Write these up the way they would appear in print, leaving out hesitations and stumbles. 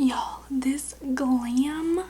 Y'all, this glam.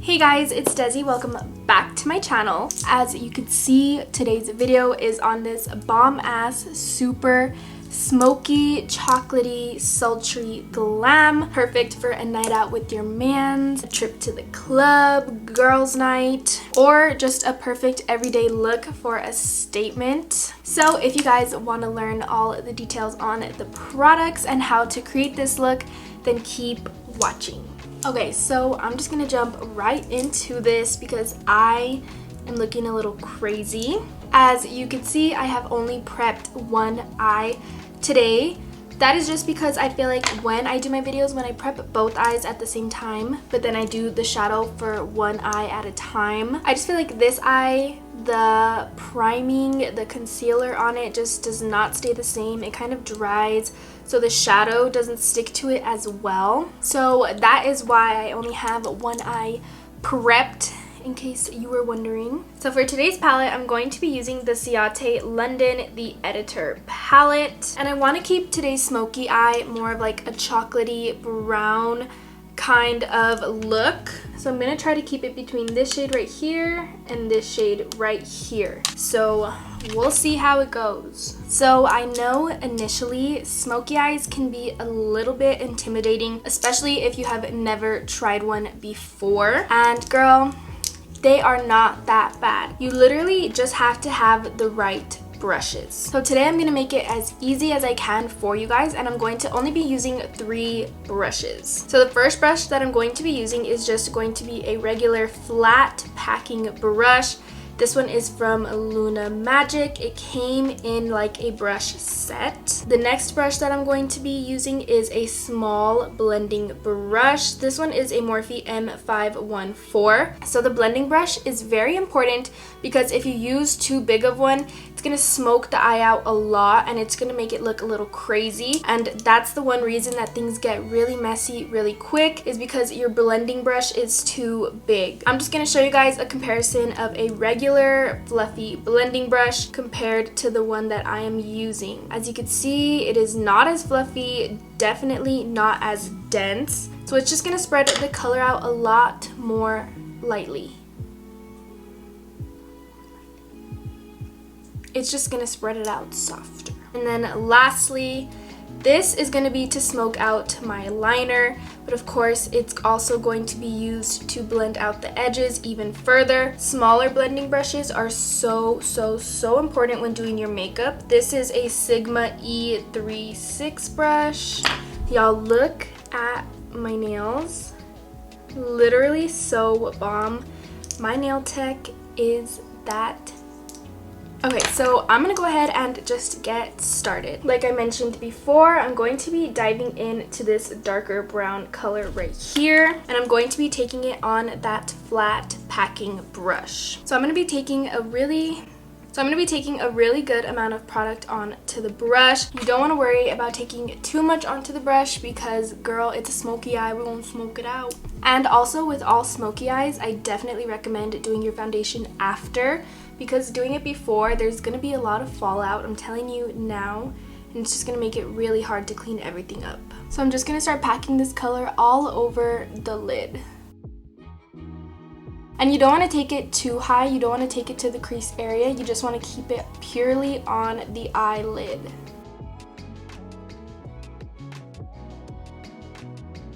Hey guys, it's Desi. Welcome back to my channel. As you can see, today's video is on this bomb ass, super smoky, chocolatey, sultry glam. Perfect for a night out with your mans, a trip to the club, girls night, or just a perfect everyday look for a statement. So if you guys want to learn all the details on the products and how to create this look, then keep watching. Okay, so I'm just gonna jump right into this because I am looking a little crazy. As you can see, I have only prepped one eye today. That is just because I feel like when I do my videos, when I prep both eyes at the same time, but then I do the shadow for one eye at a time, I just feel like this eye, the priming, the concealer on it just does not stay the same. It kind of dries, so the shadow doesn't stick to it as well. So that is why I only have one eye prepped, in case you were wondering. So for today's palette, I'm going to be using the Ciate London The Editor palette. And I want to keep today's smoky eye more of like a chocolatey brown kind of look. So I'm going to try to keep it between this shade right here and this shade right here. So we'll see how it goes. So I know initially smoky eyes can be a little bit intimidating, especially if you have never tried one before. And girl, they are not that bad. You literally just have to have the right brushes. So today I'm going to make it as easy as I can for you guys, and I'm going to only be using 3 brushes. So the first brush that I'm going to be using is just going to be a regular flat packing brush. This one is from Luna Magic. It came in like a brush set. The next brush that I'm going to be using is a small blending brush. This one is a Morphe M514. So the blending brush is very important because if you use too big of one, it's gonna smoke the eye out a lot and it's gonna make it look a little crazy. And that's the one reason that things get really messy really quick, is because your blending brush is too big. I'm just gonna show you guys a comparison of a regular fluffy blending brush compared to the one that I am using. As you can see, it is not as fluffy, definitely not as dense. So it's just gonna spread the color out a lot more lightly. It's just gonna spread it out softer. And then lastly, this is gonna be to smoke out my liner, but of course it's also going to be used to blend out the edges even further. Smaller blending brushes are so important when doing your makeup. This is a Sigma E36 brush. Y'all, look at my nails. Literally so bomb. My nail tech is that. Okay, so I'm gonna go ahead and just get started. Like I mentioned before, I'm going to be diving into this darker brown color right here, and I'm going to be taking it on that flat packing brush. So I'm gonna be taking a really good amount of product onto the brush. You don't want to worry about taking too much onto the brush because, girl, it's a smoky eye. We're gonna smoke it out. And also with all smoky eyes, I definitely recommend doing your foundation after, because doing it before, there's gonna be a lot of fallout, I'm telling you now, and it's just gonna make it really hard to clean everything up. So I'm just gonna start packing this color all over the lid. And you don't want to take it too high, you don't want to take it to the crease area, you just want to keep it purely on the eyelid.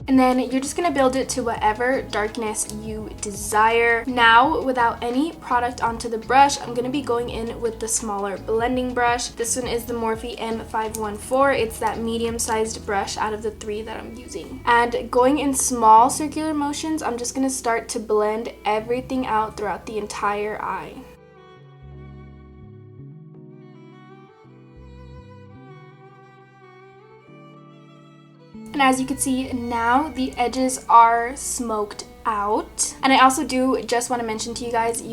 And then you're just gonna build it to whatever darkness you desire. Now, without any product onto the brush, I'm gonna be going in with the smaller blending brush. This one is the Morphe M514. It's that medium-sized brush out of the 3 that I'm using. And going in small circular motions, I'm just gonna start to blend everything out throughout the entire eye. And as you can see now, the edges are smoked out. And I also do just want to mention to you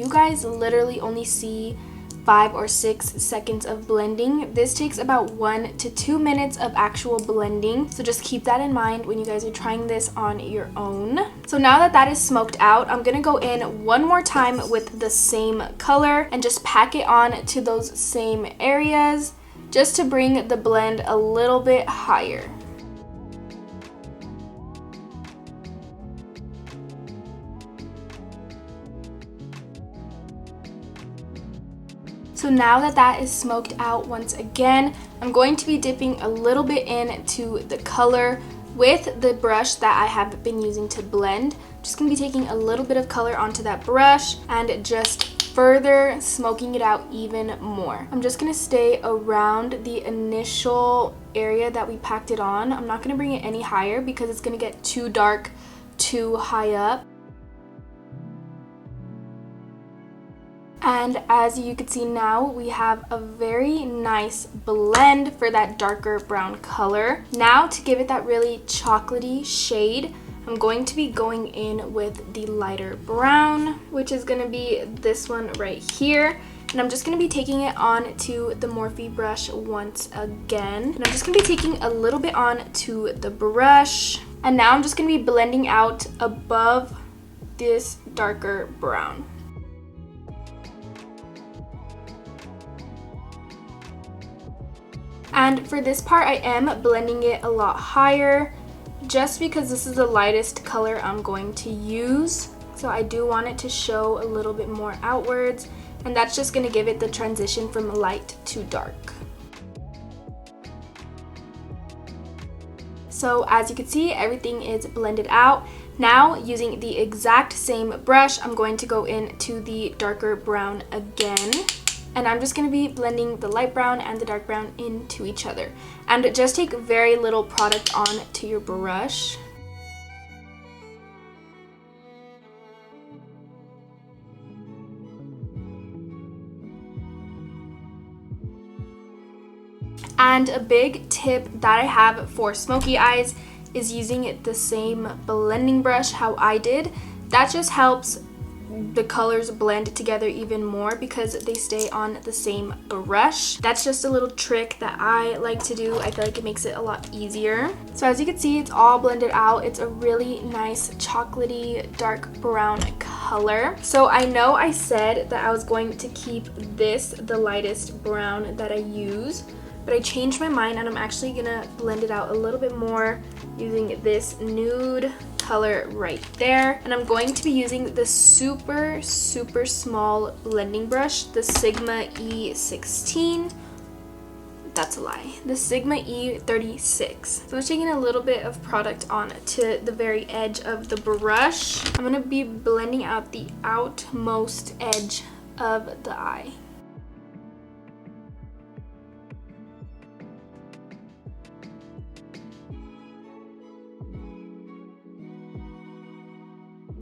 guys literally only see 5 or 6 seconds of blending. This takes about 1 to 2 minutes of actual blending. So just keep that in mind when you guys are trying this on your own. So now that that is smoked out, I'm gonna go in one more time with the same color and just pack it on to those same areas. just to bring the blend a little bit higher. So now that that is smoked out once again, I'm going to be dipping a little bit into the color with the brush that I have been using to blend. I'm just going to be taking a little bit of color onto that brush and just further smoking it out even more. I'm just going to stay around the initial area that we packed it on. I'm not going to bring it any higher because it's going to get too dark too high up. And as you can see now, we have a very nice blend for that darker brown color. Now to give it that really chocolatey shade, I'm going to be going in with the lighter brown, which is going to be this one right here. And I'm just going to be taking it on to the Morphe brush once again. And I'm just going to be taking a little bit on to the brush. And now I'm just going to be blending out above this darker brown. And for this part, I am blending it a lot higher just because this is the lightest color I'm going to use. So I do want it to show a little bit more outwards, and that's just going to give it the transition from light to dark. So as you can see, everything is blended out. Now, using the exact same brush, I'm going to go into the darker brown again. And I'm just going to be blending the light brown and the dark brown into each other. And just take very little product on to your brush. And a big tip that I have for smoky eyes is using the same blending brush how I did. That just helps the colors blend together even more because they stay on the same brush. That's just a little trick that I like to do. I feel like it makes it a lot easier. So as you can see, it's all blended out. It's a really nice chocolatey dark brown color. So I know I said that I was going to keep this the lightest brown that I use, but I changed my mind and I'm actually gonna blend it out a little bit more using this nude color right there. And I'm going to be using the super small blending brush, the Sigma E16. That's a lie. The Sigma E36. So I'm taking a little bit of product on to the very edge of the brush. I'm gonna be blending out the outmost edge of the eye.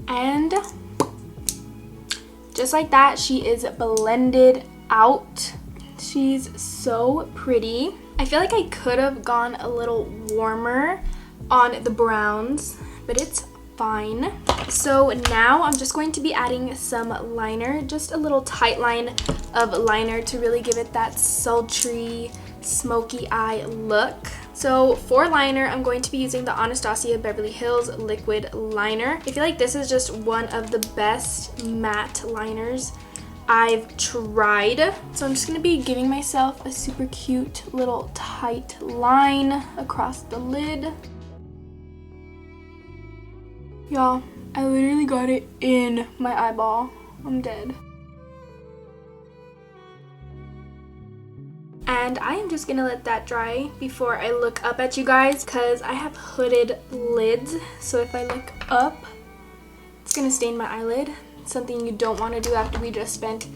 And just like that, she is blended out. She's so pretty. I feel like I could have gone a little warmer on the browns, but it's fine. So now I'm just going to be adding some liner, just a little tight line of liner to really give it that sultry, smoky eye look. So for liner, I'm going to be using the Anastasia Beverly Hills liquid liner. I feel like this is just one of the best matte liners I've tried. So I'm just going to be giving myself a super cute little tight line across the lid. Y'all, I literally got it in my eyeball. I'm dead. And I am just gonna let that dry before I look up at you guys because I have hooded lids. So if I look up, it's gonna stain my eyelid. Something you don't want to do after we just spent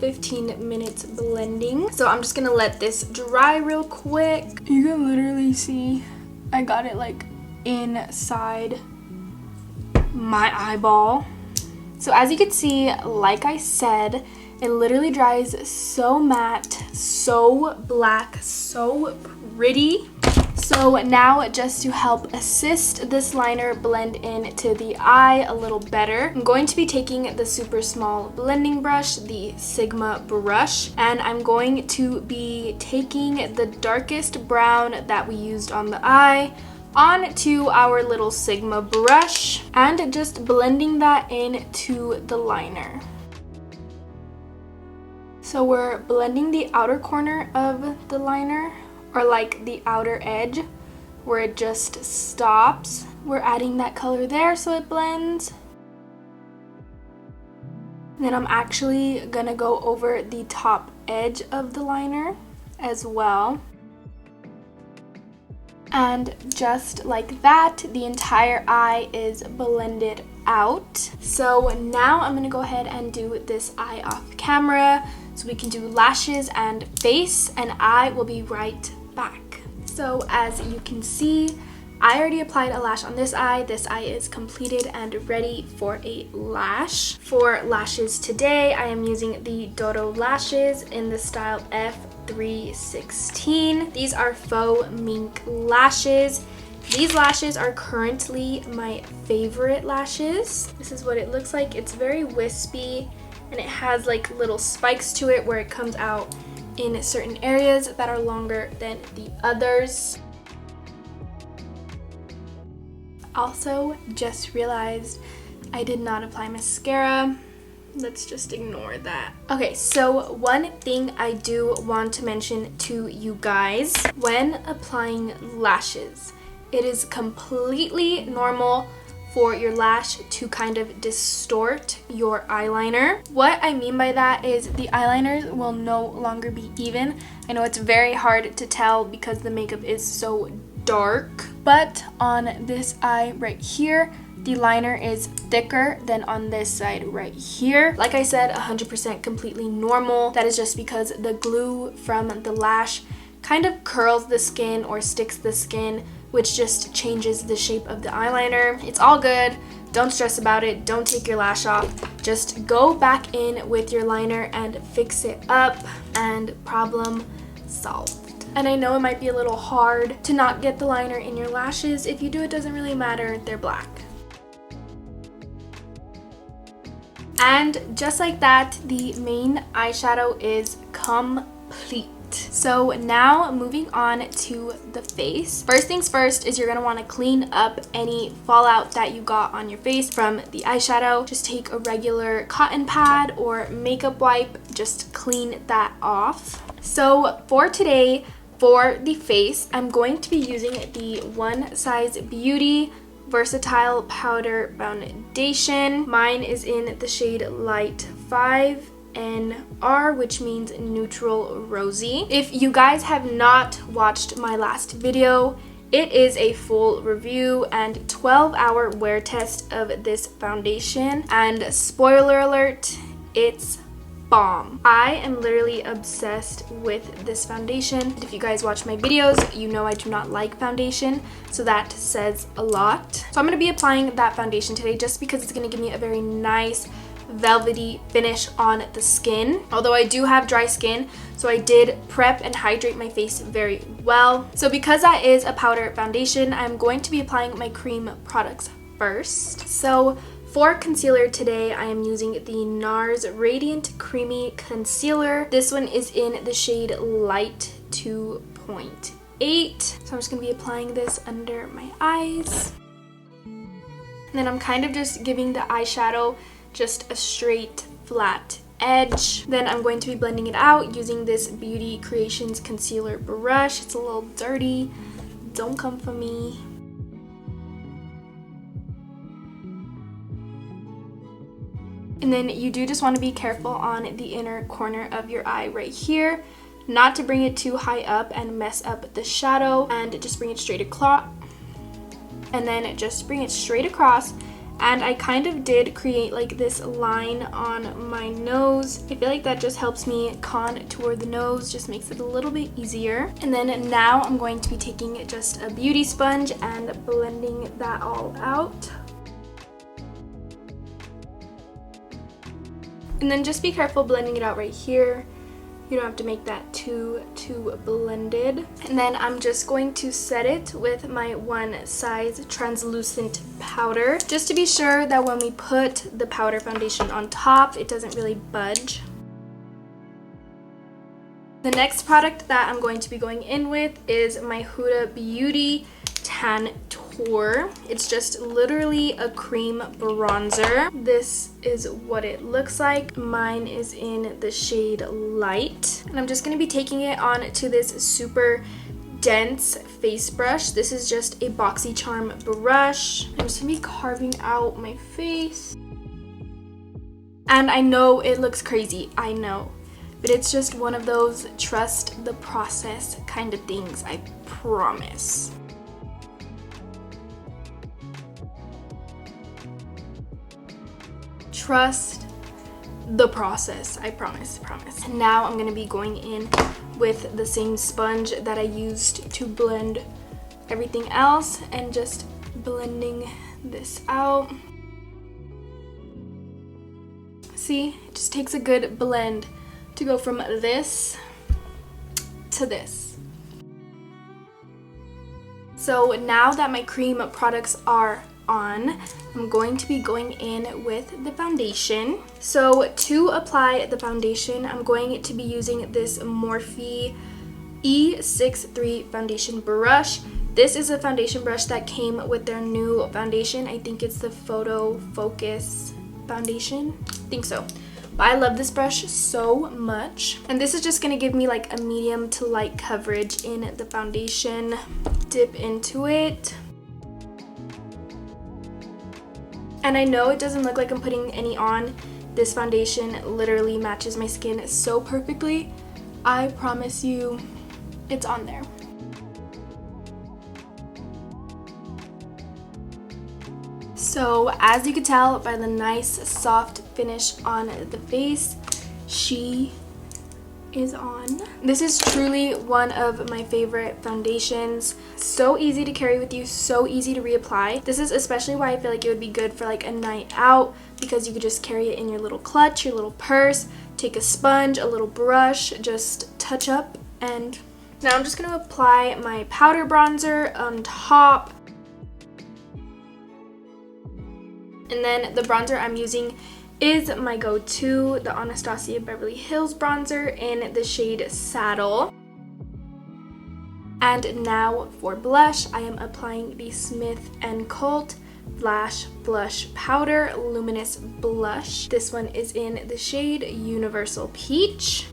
15 minutes blending. So I'm just gonna let this dry real quick. You can literally see I got it like inside my eyeball. So as you can see, like I said, it literally dries so matte, so black, so pretty. So now, just to help assist this liner blend into the eye a little better, I'm going to be taking the super small blending brush, the Sigma brush, and I'm going to be taking the darkest brown that we used on the eye onto our little Sigma brush and just blending that into the liner. So we're blending the outer corner of the liner, or like the outer edge where it just stops. We're adding that color there so it blends. Then I'm actually gonna go over the top edge of the liner as well. And just like that, the entire eye is blended out. So now I'm gonna go ahead and do this eye off camera so we can do lashes and face, and I will be right back. So as you can see, I already applied a lash on this eye. This eye is completed and ready for a lash. For lashes today, I am using the Dodo lashes in the style F316. These are faux mink lashes. These lashes are currently my favorite lashes. This is what it looks like. It's very wispy and it has like little spikes to it where it comes out in certain areas that are longer than the others. Also, just realized I did not apply mascara. Let's just ignore that. Okay, so one thing I do want to mention to you guys, when applying lashes, it is completely normal for your lash to kind of distort your eyeliner. What I mean by that is the eyeliner will no longer be even. I know it's very hard to tell because the makeup is so dark, but on this eye right here, the liner is thicker than on this side right here. Like I said, 100% completely normal. That is just because the glue from the lash kind of curls the skin or sticks the skin, which just changes the shape of the eyeliner. It's all good. Don't stress about it. Don't take your lash off. Just go back in with your liner and fix it up, and problem solved. And I know it might be a little hard to not get the liner in your lashes. If you do, it doesn't really matter. They're black. And just like that, the main eyeshadow is complete. So now moving on to the face. First things first is you're going to want to clean up any fallout that you got on your face from the eyeshadow. Just take a regular cotton pad or makeup wipe, just clean that off. So for today, for the face, I'm going to be using the One Size Beauty Versatile Powder Foundation. Mine is in the shade Light 5NR, which means neutral rosy. If you guys have not watched my last video, it is a full review and 12-hour wear test of this foundation, and spoiler alert, it's bomb. I am literally obsessed with this foundation. If you guys watch my videos, you know I do not like foundation, so that says a lot. So I'm going to be applying that foundation today just because it's going to give me a very nice velvety finish on the skin. Although I do have dry skin, so I did prep and hydrate my face very well. So because that is a powder foundation, I'm going to be applying my cream products first. So for concealer today, I am using the NARS Radiant Creamy Concealer. This one is in the shade Light 2.8. So I'm just going to be applying this under my eyes. And then I'm kind of just giving the eyeshadow just a straight, flat edge. Then I'm going to be blending it out using this Beauty Creations concealer brush. It's a little dirty. Don't come for me. And then you do just want to be careful on the inner corner of your eye right here, not to bring it too high up and mess up the shadow, and just bring it straight across. And then just bring it straight across. And I kind of did create like this line on my nose. I feel like that just helps me contour the nose, just makes it a little bit easier. And then now I'm going to be taking just a beauty sponge and blending that all out. And then just be careful blending it out right here. You don't have to make that too blended. And then I'm just going to set it with my One Size translucent powder, just to be sure that when we put the powder foundation on top, it doesn't really budge. The next product that I'm going to be going in with is my Huda Beauty Tan Contour. It's just literally a cream bronzer. This is what it looks like. Mine is in the shade Light. And I'm just going to be taking it on to this super dense face brush. This is just a BoxyCharm brush. I'm just going to be carving out my face. And I know it looks crazy. I know. But it's just one of those trust the process kind of things, I promise. Trust the process, I promise. And now I'm going to be going in with the same sponge that I used to blend everything else and just blending this out. See, it just takes a good blend to go from this to this. So now that my cream products are on, I'm going to be going in with the foundation. So to apply the foundation, I'm going to be using this Morphe E63 foundation brush. This is a foundation brush that came with their new foundation. I think it's the Photo Focus foundation. I think so. But I love this brush so much. And this is just going to give me like a medium to light coverage in the foundation. Dip into it. And I know it doesn't look like I'm putting any on. This foundation literally matches my skin so perfectly. I promise you, it's on there. So as you can tell by the nice soft finish on the face, she is on. This is truly one of my favorite foundations. So easy to carry with you, so easy to reapply. This is especially why I feel like it would be good for like a night out, because you could just carry it in your little clutch, your little purse, take a sponge, a little brush, just touch up. And now I'm just going to apply my powder bronzer on top. And then the bronzer I'm using is my go-to, the Anastasia Beverly Hills bronzer in the shade Saddle. And now for blush, I am applying the Smith & Colt Flash Blush Powder Luminous Blush. This one is in the shade Universal Peach.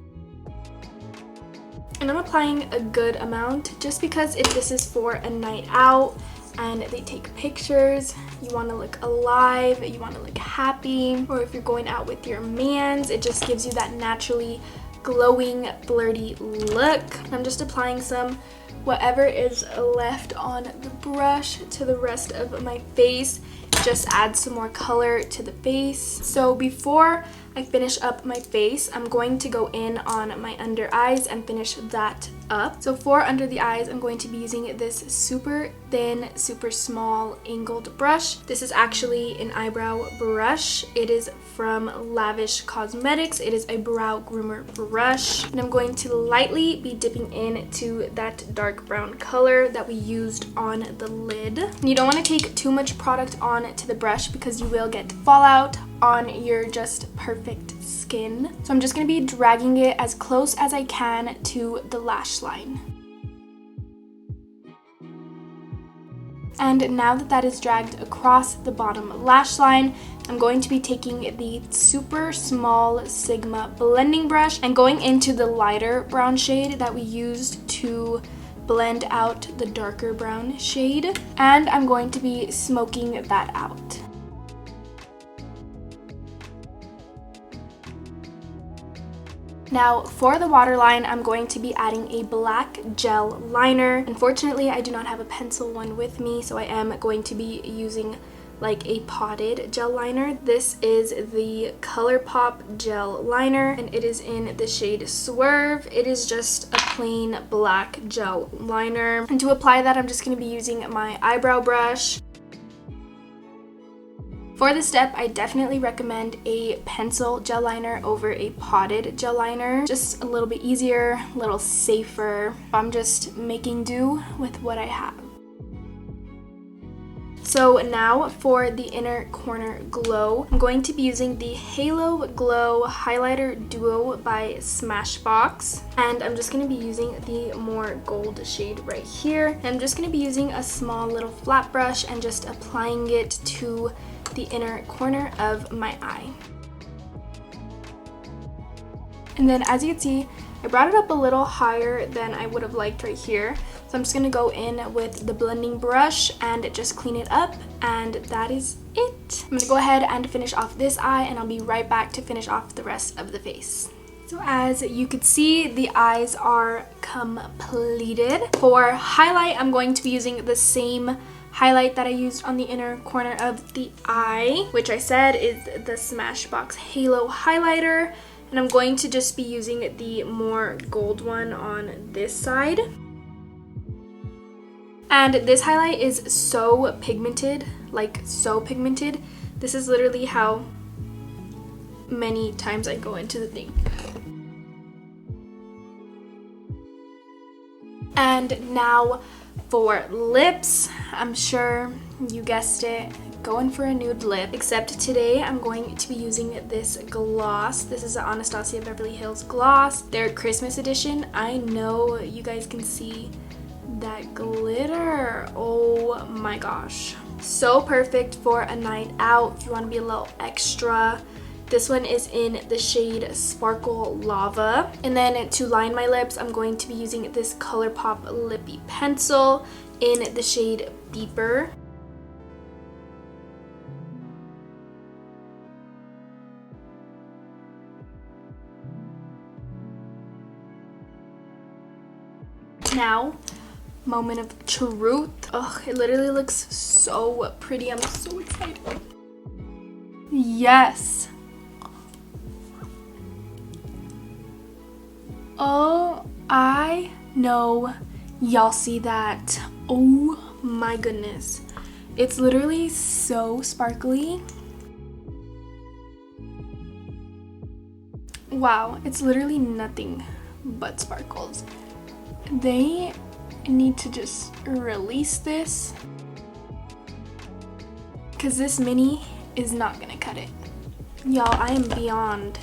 And I'm applying a good amount just because if this is for a night out and they take pictures, you want to look alive, you want to look happy, or if you're going out with your mans, it just gives you that naturally glowing, blurry look. I'm just applying some whatever is left on the brush to the rest of my face. Just add some more color to the face. So before I finish up my face, I'm going to go in on my under eyes and finish that up. So for under the eyes, I'm going to be using this super thin, super small angled brush. This is actually an eyebrow brush. It is from Lavish Cosmetics. It is a brow groomer brush. And I'm going to lightly be dipping into that dark brown color that we used on the lid. And you don't want to take too much product on to the brush because you will get fallout on your just perfect skin. So I'm just going to be dragging it as close as I can to the lash line. And now that that is dragged across the bottom lash line, I'm going to be taking the super small Sigma blending brush and going into the lighter brown shade that we used to blend out the darker brown shade. And I'm going to be smoking that out. Now for the waterline, I'm going to be adding a black gel liner. Unfortunately, I do not have a pencil one with me, so I am going to be using like a potted gel liner. This is the ColourPop gel liner and it is in the shade Swerve. It is just a plain black gel liner. And to apply that, I'm just going to be using my eyebrow brush. For this step, I definitely recommend a pencil gel liner over a potted gel liner. Just a little bit easier, a little safer. I'm just making do with what I have. So now for the inner corner glow, I'm going to be using the Halo Glow Highlighter Duo by Smashbox. And I'm just going to be using the more gold shade right here. And I'm just going to be using a small little flat brush and just applying it to the inner corner of my eye. And then as you can see, I brought it up a little higher than I would have liked right here. So I'm just going to go in with the blending brush and just clean it up, and that is it. I'm going to go ahead and finish off this eye, and I'll be right back to finish off the rest of the face. So as you could see, the eyes are completed. For highlight, I'm going to be using the same highlight that I used on the inner corner of the eye, which I said is the Smashbox Halo Highlighter. And I'm going to just be using the more gold one on this side. And this highlight is so pigmented, like so pigmented. This is literally how many times I go into the thing. And now for lips, I'm sure you guessed it, going for a nude lip, except today I'm going to be using this gloss. This is the Anastasia Beverly Hills gloss, their Christmas edition. I know you guys can see that glitter. Oh my gosh, so perfect for a night out if you want to be a little extra. This one is in the shade Sparkle Lava. And then to line my lips, I'm going to be using this ColourPop Lippy Pencil in the shade Beeper. Now, moment of truth. Ugh, it literally looks so pretty. I'm so excited. Yes. Oh, I know y'all see that. Oh my goodness. It's literally so sparkly. Wow, it's literally nothing but sparkles. They need to just release this, because this mini is not gonna cut it. Y'all, I am beyond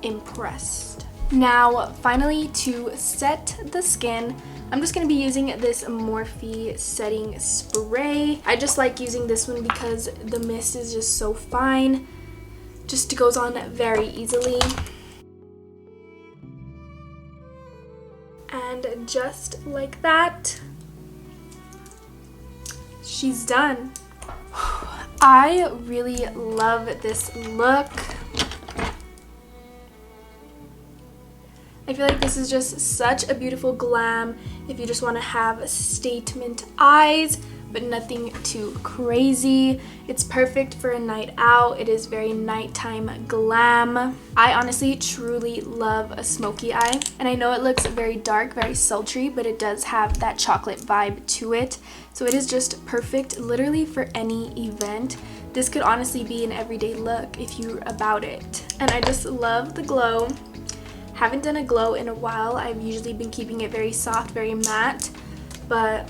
impressed. Now, finally, to set the skin, I'm just gonna be using this Morphe setting spray. I just like using this one because the mist is just so fine. Just goes on very easily. And just like that, she's done. I really love this look. I feel like this is just such a beautiful glam if you just want to have statement eyes, but nothing too crazy. It's perfect for a night out. It is very nighttime glam. I honestly truly love a smoky eye, and I know it looks very dark, very sultry, but it does have that chocolate vibe to it. So it is just perfect literally for any event. This could honestly be an everyday look if you're about it. And I just love the glow. Haven't done a glow in a while. I've usually been keeping it very soft, very matte, but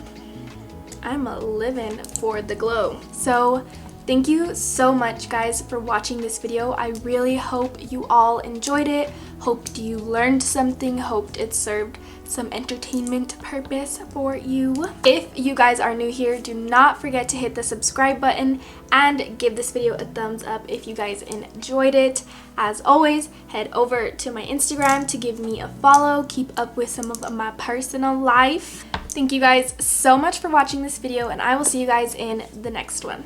I'm living for the glow. So thank you so much, guys, for watching this video. I really hope you all enjoyed it. Hoped you learned something. Hoped it served some entertainment purpose for you. If you guys are new here, do not forget to hit the subscribe button and give this video a thumbs up if you guys enjoyed it. As always, head over to my Instagram to give me a follow. Keep up with some of my personal life. Thank you guys so much for watching this video, and I will see you guys in the next one.